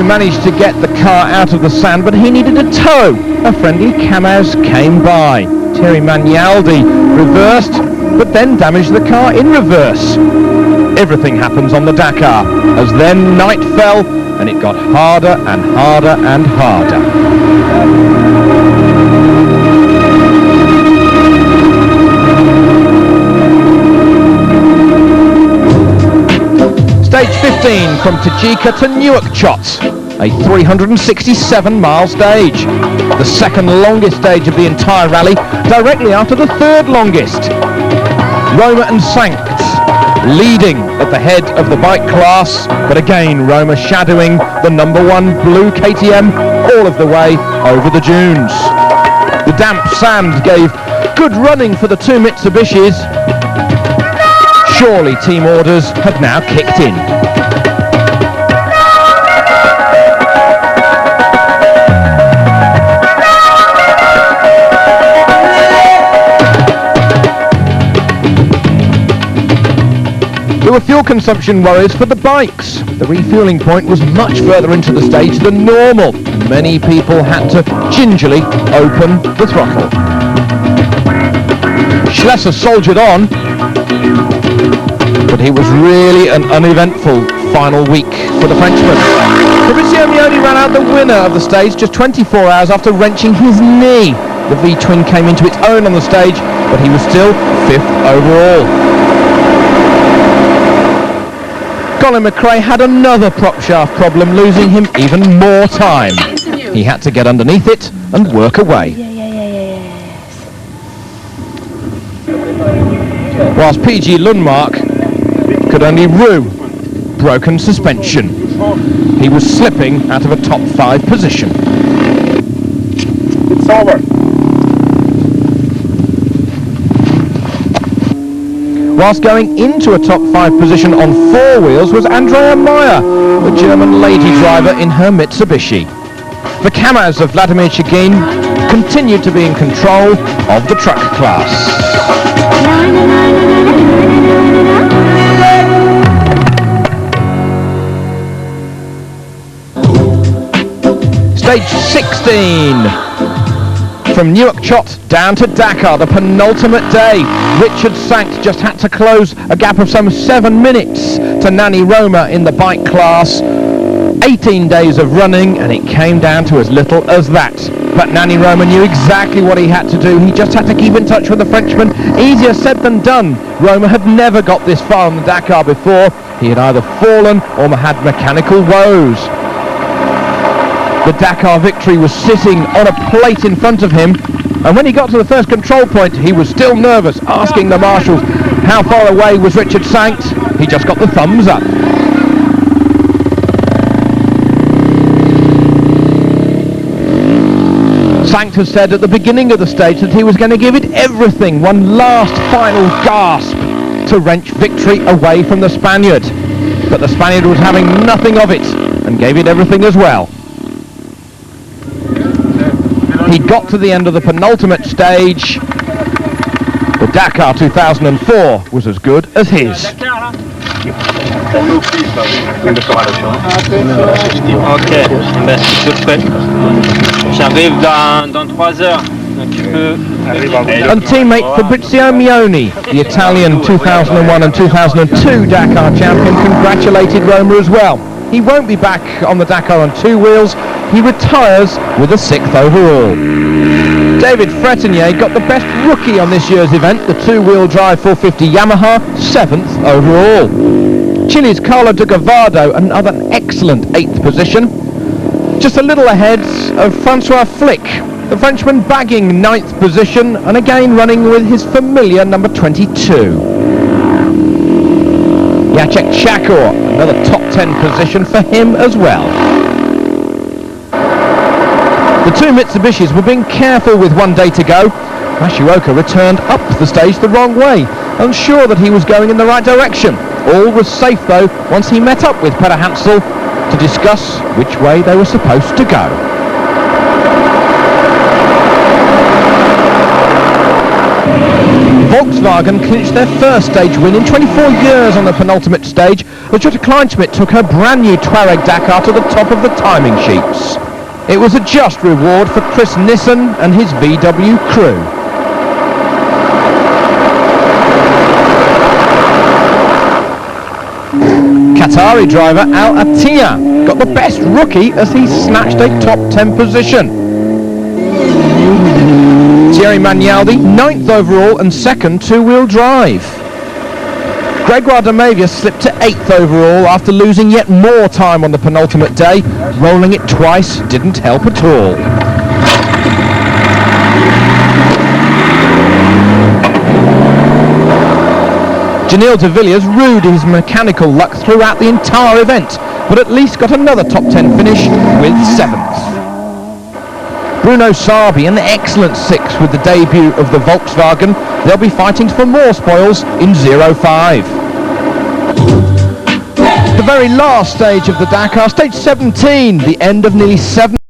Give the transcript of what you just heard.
two managed to get the car out of the sand, but he needed a tow. A friendly Kamaz came by. Thierry Magnaldi reversed, but then damaged the car in reverse. Everything happens on the Dakar, as then night fell and it got harder and harder and harder. Stage 15 from Tajika to Nouakchott, a 367-mile stage. The second longest stage of the entire rally, directly after the third longest. Roma and Sankt leading at the head of the bike class, but again Roma shadowing the number one blue KTM all of the way over the dunes. The damp sand gave good running for the two Mitsubishis. Surely team orders had now kicked in. There were fuel consumption worries for the bikes. The refueling point was much further into the stage than normal. Many people had to gingerly open the throttle. Schlesser soldiered on, but it was really an uneventful final week for the Frenchman. Fabrizio Mioni ran out the winner of the stage just 24 hours after wrenching his knee. The V-twin came into its own on the stage, but he was still 5th overall. Colin McRae had another prop shaft problem, losing him even more time. He had to get underneath it and work away. Whilst PG Lundmark could only rue broken suspension. He was slipping out of a top 5 position. It's over. Whilst going into a top 5 position on 4 wheels was Andrea Meyer, the German lady driver in her Mitsubishi. The Kamaz of Vladimir Chigin continued to be in control of the truck class. Stage 16. From Nouakchott down to Dakar, the penultimate day. Richard Sankt just had to close a gap of some 7 minutes to Nani Roma in the bike class. 18 days of running and it came down to as little as that. But Nani Roma knew exactly what he had to do. He just had to keep in touch with the Frenchman. Easier said than done. Roma had never got this far on the Dakar before. He had either fallen or had mechanical woes. The Dakar victory was sitting on a plate in front of him, and when he got to the first control point he was still nervous, asking the marshals how far away was Richard Sankt. He just got the thumbs up. Sankt has said at the beginning of the stage that he was going to give it everything, one last final gasp to wrench victory away from the Spaniard. But the Spaniard was having nothing of it and gave it everything as well. He got to the end of the penultimate stage. The Dakar 2004 was as good as his. Ok, ben, je suis prêt. J'arrive dans 3 heures. And teammate Fabrizio Mioni, the Italian 2001 and 2002 Dakar champion, congratulated Roma as well. He won't be back on the Dakar on 2 wheels. He retires with a 6th overall. David Fretenier got the best rookie on this year's event, the 2-wheel drive 450 Yamaha, 7th overall. Chile's Carlo de Gavado, another excellent 8th position. Just a little ahead of Francois Flick, the Frenchman bagging 9th position and again running with his familiar number 22. Jacek Chakor, another top 10 position for him as well. The two Mitsubishis were being careful with 1 day to go. Mashioka returned up the stage the wrong way, unsure that he was going in the right direction. All was safe though once he met up with Peder Hansel to discuss which way they were supposed to go. Volkswagen clinched their first stage win in 24 years on the penultimate stage as Jutta Kleinschmidt took her brand new Touareg Dakar to the top of the timing sheets. It was a just reward for Chris Nissen and his VW crew. Qatari driver Al Attiyah got the best rookie as he snatched a top 10 position. Thierry Magnaldi, 9th overall and 2nd two-wheel drive. Gregoire de Mavia slipped to 8th overall after losing yet more time on the penultimate day. Rolling it twice didn't help at all. Janil de Villiers rued his mechanical luck throughout the entire event, but at least got another top 10 finish with 7th. Bruno Sarbi an excellent 6th with the debut of the Volkswagen. They'll be fighting for more spoils in 05. The very last stage of the Dakar, stage 17, the end of nearly 7